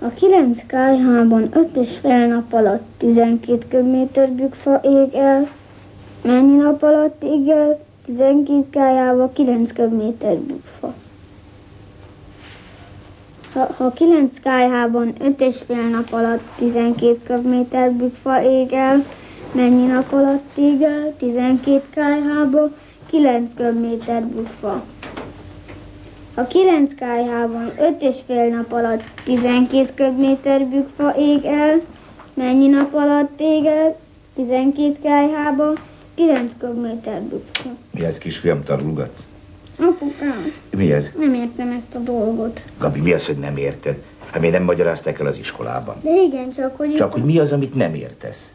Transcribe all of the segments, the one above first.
A 9 kályhában 5,5 nap alatt 12 köbméter bükkfa ég el. Mennyi nap alatt ég el? 12 kályhában 9 köbméter bükkfa. Ha 9 kályhában 5,5 nap alatt 12 köbméter bükkfa ég el, mennyi nap alatt ég el? 12 kályhában 9 köbméter bükkfa. Ha 9 kályhában 5,5 nap alatt 12 köbméter bükkfa ég el, mennyi nap alatt ég el? 12 kályhában 9 köbméter bükkfa. Mi ez, kisfiam, tarulgatsz? Apukám. Mi ez? Nem értem ezt a dolgot. Gabi, mi az, hogy nem érted? Hát még nem magyarázták el az iskolában. De igen, csak hogy... Csak hogy mi az, amit nem értesz?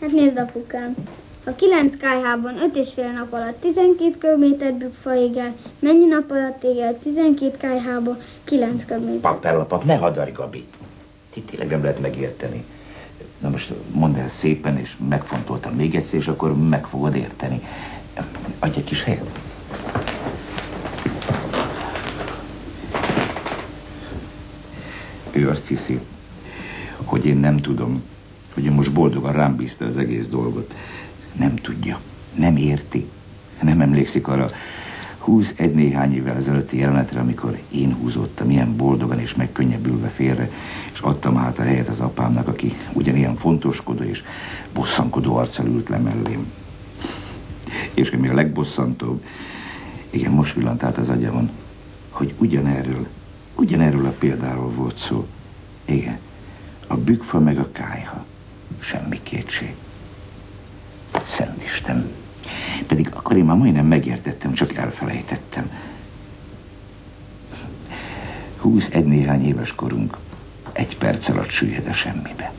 Hát nézd, apukám. A 9 kályhában 5,5 nap alatt 12 köbméter bükkfa ég el, mennyi nap alatt ég el? 12 kályhában 9 köbméter. Pap, ne hadarj, Gabi. Itt tényleg nem lehet megérteni. Na most mondd el szépen, és megfontoltam még egyszer, és akkor meg fogod érteni. Adj egy kis helyet. Ő azt hiszi, hogy én nem tudom, hogy ő most boldogan rám bízta az egész dolgot. Nem tudja, nem érti, nem emlékszik arra 21 néhány évvel ezelőtti jelenetre, amikor én húzottam ilyen boldogan és megkönnyebbülve félre, és adtam hát a helyet az apámnak, aki ugyanilyen fontoskodó és bosszankodó arccal ült le mellém. És ami a legbosszantóbb, igen, most villant át az agyamon, hogy ugyanerről a példáról volt szó. Igen, a bükkfa meg a kályha. Semmi kétség. Szent Isten. Pedig akkor én már majdnem megértettem, csak elfelejtettem. 21 néhány éves korunk 1 perc alatt süllyed a semmibe.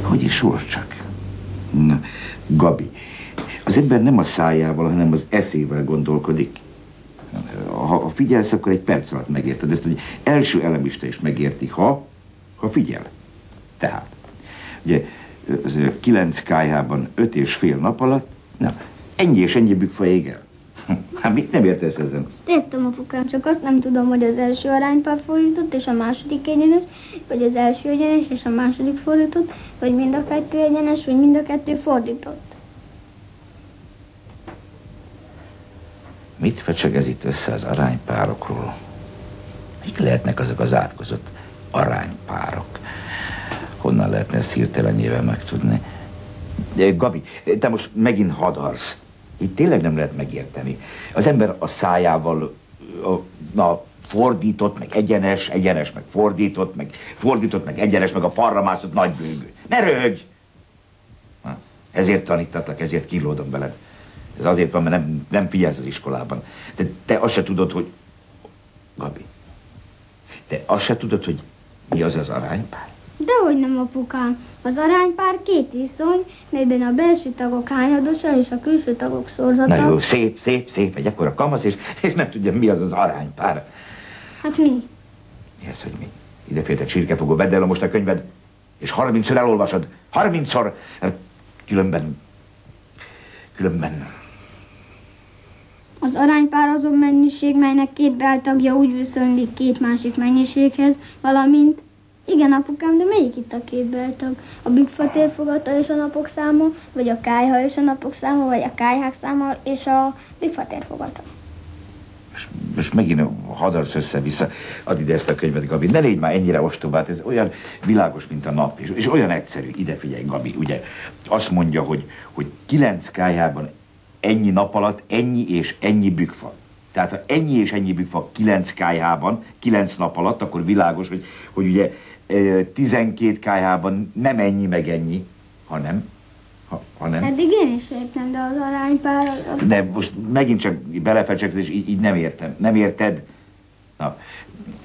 Hogy is sors csak? Na, Gabi, az ember nem a szájával, hanem az eszével gondolkodik. Ha figyelsz, akkor 1 perc alatt megérted. Ezt egy első elemista is megérti, ha figyel. Tehát, ugye, 9 kályhában 5,5 nap alatt, na, ennyi és ennyi bükkfa ég el. Hát mit nem értesz ezen? Ezt értem, apukám, csak azt nem tudom, hogy az első aránypár fordított, és a második egyenes, vagy az első egyenes, és a második fordított, vagy mind a kettő egyenes, vagy mind a kettő fordított. Mit fecsegez itt össze az aránypárokról? Mik lehetnek azok az átkozott aránypárok? Honnan lehetne ezt hirtelenjével megtudni? Gabi, te most megint hadarsz. Itt tényleg nem lehet megérteni. Az ember a szájával fordított, meg egyenes, meg fordított, meg egyenes, meg a falra mászott nagybőgő. Ne röhögj! Ezért tanítatlak, ezért kínlódom veled. Ez azért van, mert nem figyelsz az iskolában. De te azt se tudod, hogy... Gabi, te azt se tudod, hogy mi az az aránypár? Dehogy nem, apukám. Az aránypár 2 iszony, melyben a belső tagok hányadosa és a külső tagok szorzata. Na jó, szép, egy akkora kamasz, és nem tudja, mi az az aránypár. Hát mi? Mi ez, hogy mi? Ide féltek csirkefogó, vedd el most a könyved, és 30-szor elolvasod. 30-szor! Különben... Az aránypár azon mennyiség, melynek 2 beltagja úgy viszonylik 2 másik mennyiséghez, valamint... Igen, apukám, de melyik itt a 2 beltag? A bükkfa térfogata és a napok száma, vagy a kályha és a napok száma, vagy a kályhák száma és a bükkfa térfogata? Most megint hadarsz össze-vissza. Add ide ezt a könyvet, Gabi. Ne légy már ennyire ostobát, ez olyan világos, mint a nap, és olyan egyszerű. Ide figyelj, Gabi, ugye azt mondja, hogy 9 kályhában ennyi nap alatt ennyi és ennyi bükkfa. Tehát ha ennyi és ennyi bükkfa 9 kályhában, 9 nap alatt, akkor világos, hogy ugye 12 kályhában nem ennyi meg ennyi, hanem... Eddig én is értem, de az aránypár... De most megint csak belefecsegsz, és így nem értem. Nem érted? Na,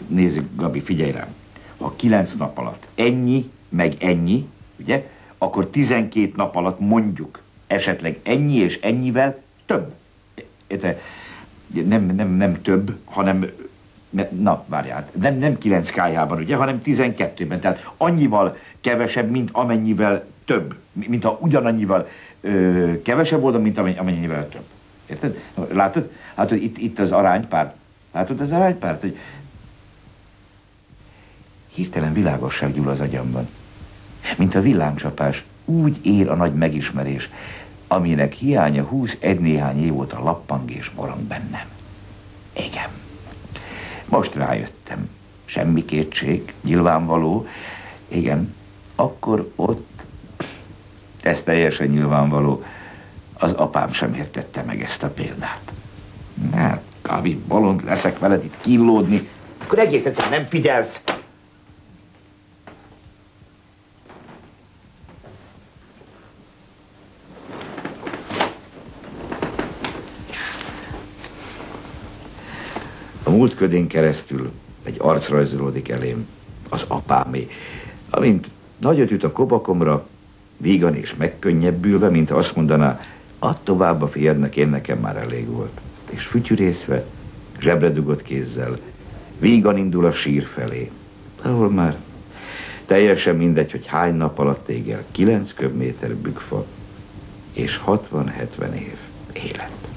nézzük, Gabi, figyelj rám. Ha 9 nap alatt ennyi meg ennyi, ugye, akkor 12 nap alatt mondjuk esetleg ennyi és ennyivel több. Nem több, hanem... Na, várjál, nem 9 kályhában, ugye, hanem 12-ben. Tehát annyival kevesebb, mint amennyivel több. Mint ha ugyanannyival kevesebb volna, mint amennyivel több. Érted? Látod? Itt az aránypár. Látod az aránypárt? Hogy Hirtelen világosság gyúl az agyamban. Mint a villámcsapás, úgy ér a nagy megismerés, aminek hiánya 21 néhány év óta lappang és morong bennem. Igen. Most rájöttem. Semmi kétség, nyilvánvaló. Igen, akkor ott, ez teljesen nyilvánvaló, az apám sem értette meg ezt a példát. Hát, Gábi, bolond leszek veled itt kínlódni, akkor egész egyszerűen nem figyelsz. A múltködén keresztül egy arc rajzolódik elém, az apámé, amint nagyot üt a kobakomra, vígan és megkönnyebbülve, mint azt mondaná, add tovább a fiadnak, én nekem már elég volt. És fütyürészve, zsebre dugott kézzel, vígan indul a sír felé, ahol már teljesen mindegy, hogy hány nap alatt égel 9 köbméter bükkfa és 60-70 év élet.